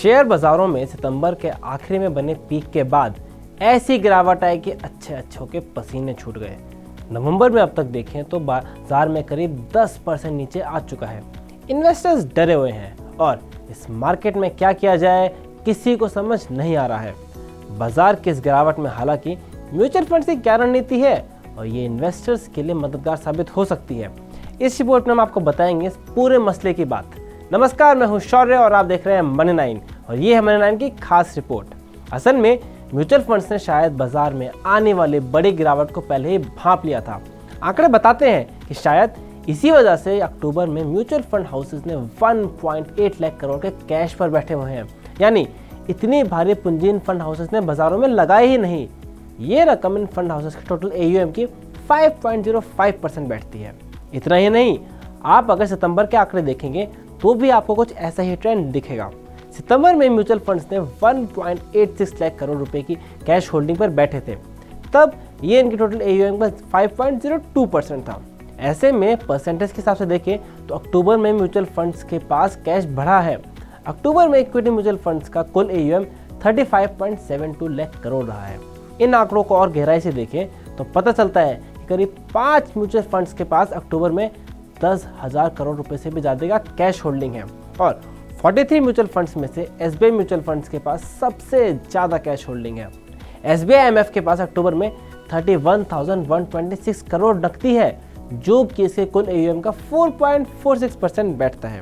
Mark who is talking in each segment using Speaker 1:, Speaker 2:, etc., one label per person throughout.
Speaker 1: Share बाजारों में सितंबर के आखिरी में बने पीक के बाद ऐसी गिरावट आई कि अच्छे के पसीने छूट गए। नवंबर में अब तक देखें तो बाजार में करीब 10% नीचे आ चुका है। इन्वेस्टर्स डरे हुए हैं और इस मार्केट में क्या किया जाए किसी को समझ नहीं आ रहा है। बाजार की इस गिरावट में हालांकि म्यूचुअल फंड की क्या रणनीति है और ये इन्वेस्टर्स के लिए मददगार साबित हो सकती है, इस रिपोर्ट में हम आपको बताएंगे इस पूरे मसले की बात। नमस्कार, मैं हूं शौर्य और आप देख रहे हैं मनी 9 और ये है मनी 9 की खास रिपोर्ट। असल में म्यूचुअल फंड्स ने शायद बाजार में आने वाली बड़ी गिरावट को पहले ही भांप लिया था। आंकड़े बताते हैं कि शायद इसी वजह से अक्टूबर में म्यूचुअल फंड हाउसेस ने 1.8 लाख करोड़ के कैश पर बैठे हुए हैं, यानी इतनी भारी पूंजी इन फंड हाउसेस ने बाजारों में लगाई ही नहीं। ये रकम इन फंड हाउसेस के टोटल AUM की 5.05% बैठती है। इतना ही नहीं, आप अगर सितंबर के आंकड़े देखेंगे तो भी आपको कुछ ऐसा ही ट्रेंड दिखेगा। सितंबर में म्यूचुअल फंड्स ने 1.86 लाख करोड़ रुपए की कैश होल्डिंग पर बैठे थे, तब ये इनकी टोटल AUM का 5.02% था। ऐसे में परसेंटेज के हिसाब से देखें तो अक्टूबर में म्यूचुअल फंड्स के पास कैश बढ़ा है। अक्टूबर में इक्विटी म्यूचुअल फंड्स का कुल AUM 35.72 लाख करोड़ रहा है। इन आंकड़ों को और गहराई से देखें तो पता चलता है कि करीब 5 म्यूचुअल फंड्स के पास अक्टूबर में 10,000 करोड़ रुपए से भी ज़्यादा का कैश होल्डिंग है और 43 म्यूचुअल फंड्स में से SBI म्यूचुअल फंड्स के पास सबसे ज़्यादा कैश होल्डिंग है। SBI MF के पास अक्टूबर में 31,126 करोड़ नकदी है, जो कि इसके कुल AUM का 4.46% बैठता है।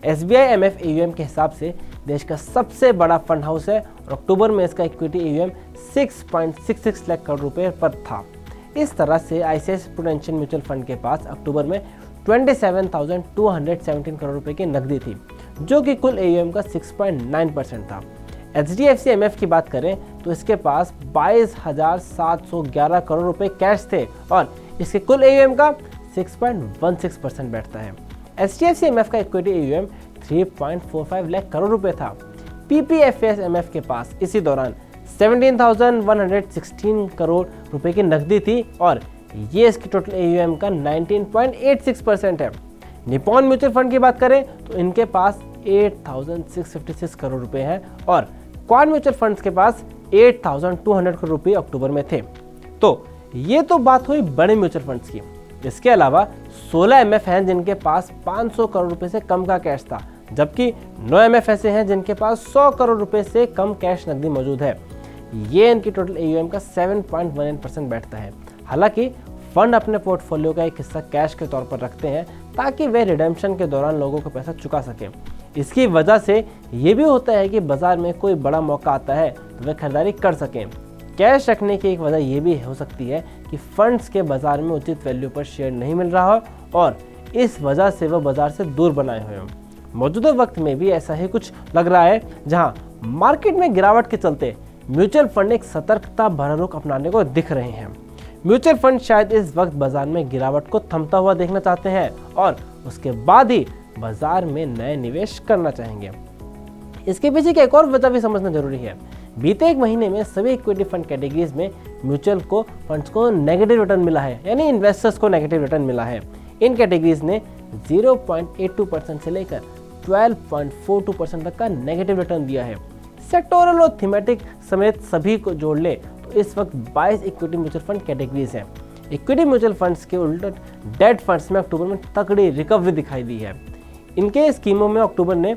Speaker 1: SBI MF AUM के हिसाब से देश का सबसे बड़ा फंड हाउस है और अक्टूबर में इसका इक्विटी AUM 6.66 लाख करोड़ रुपए पर था। इस तरह से ICICI प्रूडेंशियल म्यूचुअल फंड के पास अक्टूबर में 27,217 करोड़ रुपए की नकदी थी, जो कि कुल AUM का 6.9% था। HDFC MF की बात करें तो इसके पास 22,711 करोड़ रुपए कैश थे और इसके कुल AUM का 6.16% बैठता है। HDFC MF का इक्विटी AUM 3.45 लाख करोड़ रुपए था। PPFAS MF के पास इसी दौरान 17,116 करोड़ रुपए की नकदी थी और ये इसकी टोटल AUM का 19.86% है। निप्पॉन म्यूचुअल फंड की बात करें तो इनके पास 8,656 करोड़ रुपए हैं और क्वान म्यूचुअल फंड्स के पास 8,200 करोड़ रुपए अक्टूबर में थे। तो ये तो बात हुई बड़े म्यूचुअल फंड्स की। इसके अलावा 16 MF हैं जिनके पास 500 करोड़ रुपए से कम का कैश था, जबकि 9 MF ऐसे हैं जिनके पास 100 करोड़ रुपए से कम कैश नकदी मौजूद है। ये इनकी टोटल AUM का 7.18% बैठता है। हालांकि फंड अपने पोर्टफोलियो का एक हिस्सा कैश के तौर पर रखते हैं ताकि वे रिडेम्पशन के दौरान लोगों को पैसा चुका सकें। इसकी वजह से ये भी होता है कि बाजार में कोई बड़ा मौका आता है तो वे खरीदारी कर सकें। कैश रखने की एक वजह यह भी हो सकती है कि फंड्स के बाजार में उचित वैल्यू पर शेयर नहीं मिल रहा हो और इस वजह से वह बाजार से दूर बनाए हुए हों। मौजूदा वक्त में भी ऐसा ही कुछ लग रहा है, जहां मार्केट में गिरावट के चलते म्यूचुअल फंड एक सतर्कता भरा रुख अपनाने को दिख रहे हैं। म्यूचुअल फंड शायद इस वक्त बाजार में गिरावट को थमता हुआ देखना चाहते हैं और उसके बाद ही बाजार में नए निवेश करना चाहेंगे। इसके पीछे की एक और वजह भी समझना जरूरी है। बीते एक महीने में सभी इक्विटी फंड कैटेगरीज में म्यूचुअल फंड्स को नेगेटिव रिटर्न मिला है, यानी इन्वेस्टर्स को नेगेटिव रिटर्न मिला है। इन कैटेगरीज ने 0.82% से लेकर 12.42% तक का नेगेटिव रिटर्न दिया है। सेक्टोरल और थीमेटिक समेत सभी को जोड़ ले तो इस वक्त 22 इक्विटी म्यूचुअल फंड कैटेगरीज हैं। इक्विटी म्यूचुअल फंड्स के उल्ट डेट फंड्स में अक्टूबर में तगड़ी रिकवरी दिखाई दी है। इनके स्कीमों में अक्टूबर ने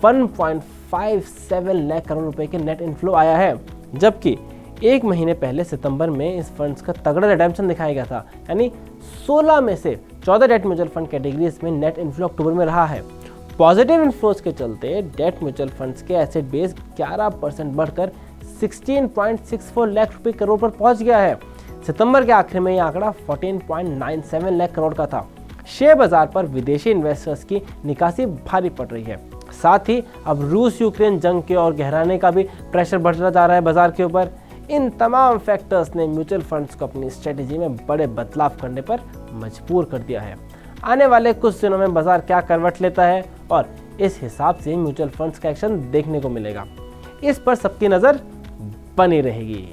Speaker 1: 1.57 लाख करोड़ रुपए के नेट इनफ्लो आया है, जबकि एक महीने पहले सितंबर में इस फंड्स का तगड़ा रिडेम्पशन दिखाया गया था, यानी 16 में से 14 डेट म्यूचुअल फंड कैटेगरीज में नेट इनफ्लो अक्टूबर में रहा है। पॉजिटिव इनफ्लोज के चलते डेट म्यूचुअल फंड्स के एसेट बेस 11% बढ़कर 16.64 लाख रुपए करोड़ पर पहुंच गया है। सितंबर के आखिर में यह आंकड़ा 14.97 लाख करोड़ का था। शेयर बाजार पर विदेशी इन्वेस्टर्स की निकासी भारी पड़ रही है। साथ ही अब रूस यूक्रेन जंग के और गहराने का भी प्रेशर बढ़ता जा रहा है बाजार के ऊपर। इन तमाम फैक्टर्स ने म्यूचुअल फंड्स को अपनी स्ट्रेटेजी में बड़े बदलाव करने पर मजबूर कर दिया है। आने वाले कुछ दिनों में बाजार क्या करवट लेता है और इस हिसाब से म्यूचुअल फंड्स का एक्शन देखने को मिलेगा, इस पर सबकी नज़र बनी रहेगी।